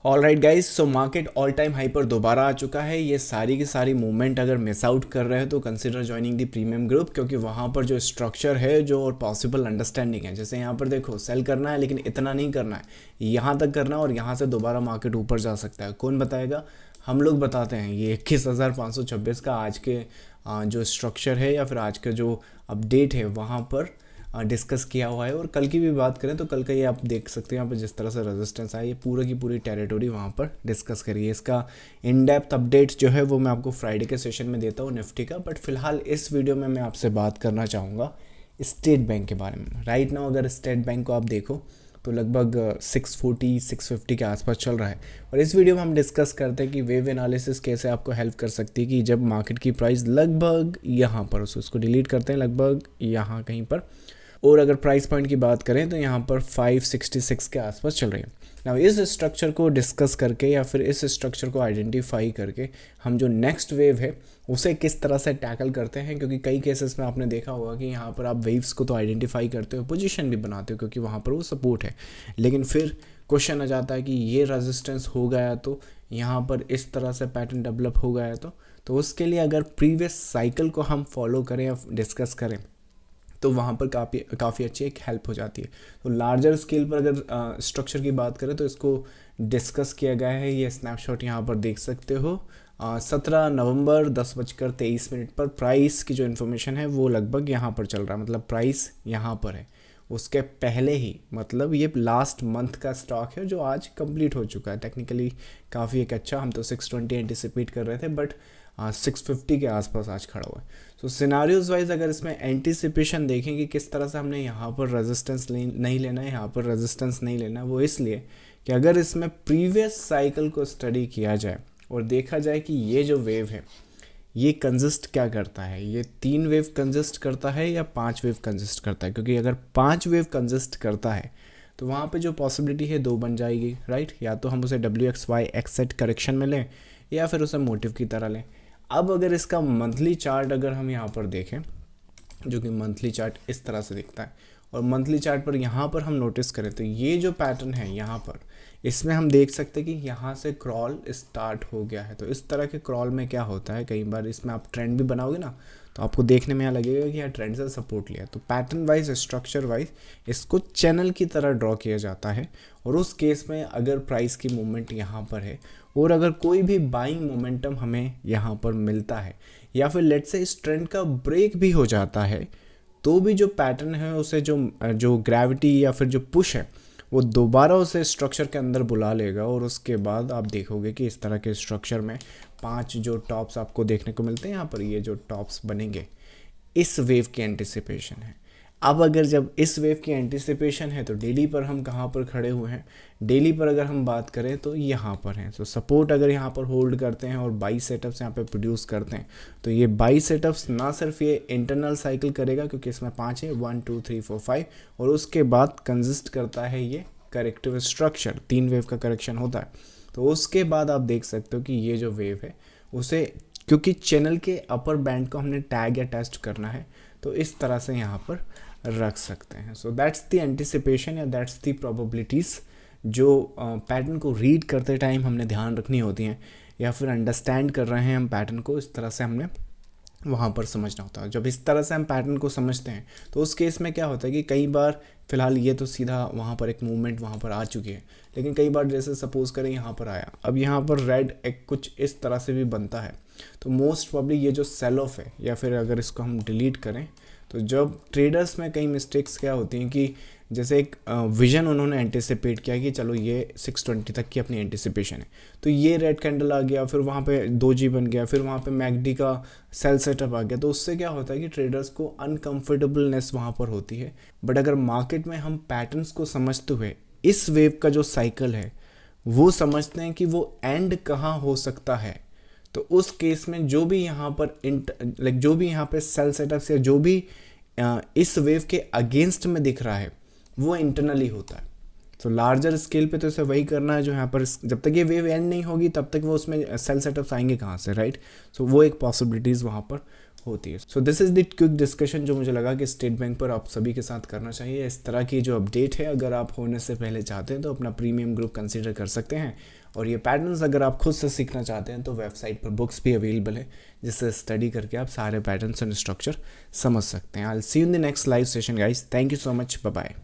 All right guys, so market all time high पर दोबारा आ चुका है। ये सारी की सारी मूवमेंट अगर मिस आउट कर रहे हो तो consider joining the premium group, क्योंकि वहाँ पर जो स्ट्रक्चर है जो और पॉसिबल अंडरस्टैंडिंग है, जैसे यहाँ पर देखो सेल करना है लेकिन इतना नहीं करना है, यहाँ तक करना है और यहाँ से दोबारा मार्केट ऊपर जा सकता है। कौन बताएगा? हम लोग बताते हैं। ये 21,526 का आज के जो स्ट्रक्चर है या फिर आज का जो अपडेट है वहाँ पर डिस्कस किया हुआ है। और कल की भी बात करें तो कल का ये आप देख सकते हैं, यहाँ पर जिस तरह से रेजिस्टेंस आया, ये पूरा की पूरी टेरिटोरी वहाँ पर डिस्कस करिए। इसका इन डेप्थ अपडेट जो है वो मैं आपको फ्राइडे के सेशन में देता हूँ निफ्टी का, बट फिलहाल इस वीडियो में मैं आपसे बात करना चाहूँगा स्टेट बैंक के बारे में। राइट नाउ अगर स्टेट बैंक को आप देखो तो लगभग 640 650 के आसपास चल रहा है। और इस वीडियो में हम डिस्कस करते हैं कि वेव एनालिसिस कैसे आपको हेल्प कर सकती है कि जब मार्केट की प्राइस लगभग यहाँ पर, उसको डिलीट करते हैं, लगभग यहाँ कहीं पर, और अगर प्राइस पॉइंट की बात करें तो यहाँ पर 566 के आसपास चल रही है। ना इस स्ट्रक्चर को डिस्कस करके या फिर इस स्ट्रक्चर को आइडेंटिफाई करके हम जो नेक्स्ट वेव है उसे किस तरह से टैकल करते हैं, क्योंकि कई केसेस में आपने देखा होगा कि यहाँ पर आप वेव्स को तो आइडेंटिफाई करते हो, पोजीशन भी बनाते हो क्योंकि वहाँ पर वो सपोर्ट है, लेकिन फिर क्वेश्चन आ जाता है कि ये रेजिस्टेंस हो गया तो यहाँ पर इस तरह से पैटर्न डेवलप हो गया तो उसके लिए अगर प्रीवियस साइकिल को हम फॉलो करें या डिस्कस करें तो वहाँ पर काफ़ी अच्छी एक हेल्प हो जाती है। तो लार्जर स्केल पर अगर स्ट्रक्चर की बात करें तो इसको डिस्कस किया गया है। ये स्नैपशॉट यहाँ पर देख सकते हो। 17 नवंबर 10:23 पर प्राइस की जो इन्फॉर्मेशन है वो लगभग यहाँ पर चल रहा है, मतलब प्राइस यहाँ पर है। उसके पहले ही, मतलब ये लास्ट मंथ का स्टॉक है जो आज कंप्लीट हो चुका है। टेक्निकली काफ़ी एक अच्छा, हम तो 620 एंटिसिपेट कर रहे थे, बट 650 के आसपास आज खड़ा हुआ है। सो सिनारियोज वाइज अगर इसमें एंटिसिपेशन देखें कि किस तरह से हमने यहाँ पर रेजिस्टेंस नहीं लेना है, यहाँ पर रेजिस्टेंस नहीं लेना है, वो इसलिए कि अगर इसमें प्रीवियस साइकिल को स्टडी किया जाए और देखा जाए कि ये जो वेव है ये कंजिस्ट क्या करता है, ये 3 वेव कंजिस्ट करता है या 5 वेव कंजिस्ट करता है, क्योंकि अगर 5 वेव कंजिस्ट करता है तो वहाँ पे जो पॉसिबिलिटी है 2 बन जाएगी, राइट। या तो हम उसे WXY सेट करेक्शन में लें या फिर उसे मोटिव की तरह लें। अब अगर इसका मंथली चार्ट अगर हम यहाँ पर देखें, जो कि मंथली चार्ट इस तरह से दिखता है, और मंथली चार्ट पर यहाँ पर हम नोटिस करें तो ये जो पैटर्न है यहाँ पर, इसमें हम देख सकते हैं कि यहाँ से क्रॉल स्टार्ट हो गया है। तो इस तरह के क्रॉल में क्या होता है, कई बार इसमें आप ट्रेंड भी बनाओगे ना तो आपको देखने में यहाँ लगेगा कि यहाँ ट्रेंड से सपोर्ट लिया। तो पैटर्न वाइज, स्ट्रक्चर वाइज इसको चैनल की तरह ड्रॉ किया जाता है। और उस केस में अगर प्राइस की मूवमेंट यहाँ पर है और अगर कोई भी बाइंग मोमेंटम हमें यहाँ पर मिलता है या फिर लेट्स से इस ट्रेंड का ब्रेक भी हो जाता है, तो भी जो पैटर्न है उसे जो ग्रेविटी या फिर जो पुश है वो दोबारा उसे स्ट्रक्चर के अंदर बुला लेगा। और उसके बाद आप देखोगे कि इस तरह के स्ट्रक्चर में 5 जो टॉप्स आपको देखने को मिलते हैं, यहाँ पर ये जो टॉप्स बनेंगे इस वेव की एंटिसिपेशन है। अब अगर जब इस वेव की एंटिसिपेशन है तो डेली पर हम कहाँ पर खड़े हुए हैं, डेली पर अगर हम बात करें तो यहाँ पर हैं। तो सपोर्ट अगर यहाँ पर होल्ड करते हैं और बाई सेटअप्स यहाँ पे प्रोड्यूस करते हैं, तो ये बाई सेटअप्स ना सिर्फ ये इंटरनल साइकिल करेगा क्योंकि इसमें 5 है, 1 2 3 4 5, और उसके बाद कंजिस्ट करता है ये करेक्टिव स्ट्रक्चर, 3 वेव का करेक्शन होता है। तो उसके बाद आप देख सकते हो कि ये जो वेव है उसे, क्योंकि चैनल के अपर बैंड को हमने टैग या टेस्ट करना है, तो इस तरह से यहाँ पर रख सकते हैं। सो दैट्स द एंटिसिपेशन या दैट्स द प्रोबेबिलिटीज़ जो पैटर्न को रीड करते टाइम हमने ध्यान रखनी होती हैं, या फिर अंडरस्टैंड कर रहे हैं हम पैटर्न को, इस तरह से हमने वहाँ पर समझना होता है। जब इस तरह से हम पैटर्न को समझते हैं तो उस केस में क्या होता है कि कई बार, फिलहाल ये तो सीधा वहाँ पर एक मूवमेंट वहाँ पर आ चुकी है, लेकिन कई बार जैसे सपोज करें यहाँ पर आया, अब यहाँ पर रेड एक कुछ इस तरह से भी बनता है, तो मोस्ट प्रॉब्ली ये जो सेल ऑफ है, या फिर अगर इसको हम डिलीट करें तो जब ट्रेडर्स में कई मिस्टेक्स क्या होती हैं कि जैसे एक विजन उन्होंने एंटिसिपेट किया कि चलो ये 620 तक की अपनी एंटिसिपेशन है, तो ये रेड कैंडल आ गया, फिर वहाँ पे 2G बन गया, फिर वहाँ पे मैकडी का सेल सेटअप आ गया, तो उससे क्या होता है कि ट्रेडर्स को अनकंफर्टेबलनेस वहाँ पर होती है। बट अगर मार्केट में हम पैटर्न्स को समझते हुए इस वेव का जो साइकिल है वो समझते हैं कि वो एंड कहाँ हो सकता है, तो उस केस में जो भी यहाँ पर जो भी यहाँ पे सेल सेटअप्स या जो भी इस वेव के अगेंस्ट में दिख रहा है वो इंटरनली होता है। तो लार्जर स्केल पे तो इसे वही करना है जो यहाँ पर, जब तक ये वेव एंड नहीं होगी तब तक वो उसमें सेल सेटअप्स आएंगे कहाँ से, राइट। सो वो एक पॉसिबिलिटीज़ वहाँ पर होती है। So this is the quick discussion जो मुझे लगा कि स्टेट बैंक पर आप सभी के साथ करना चाहिए। इस तरह की जो अपडेट है अगर आप होने से पहले चाहते हैं तो अपना प्रीमियम ग्रुप कंसिडर कर सकते हैं। और ये पैटर्न्स अगर आप खुद से सीखना चाहते हैं तो वेबसाइट पर बुक्स भी अवेलेबल है जिससे स्टडी करके आप सारे पैटर्न्स एंड स्ट्रक्चर समझ सकते हैं। I will see you in the next live session guys. Thank you so much, bye bye.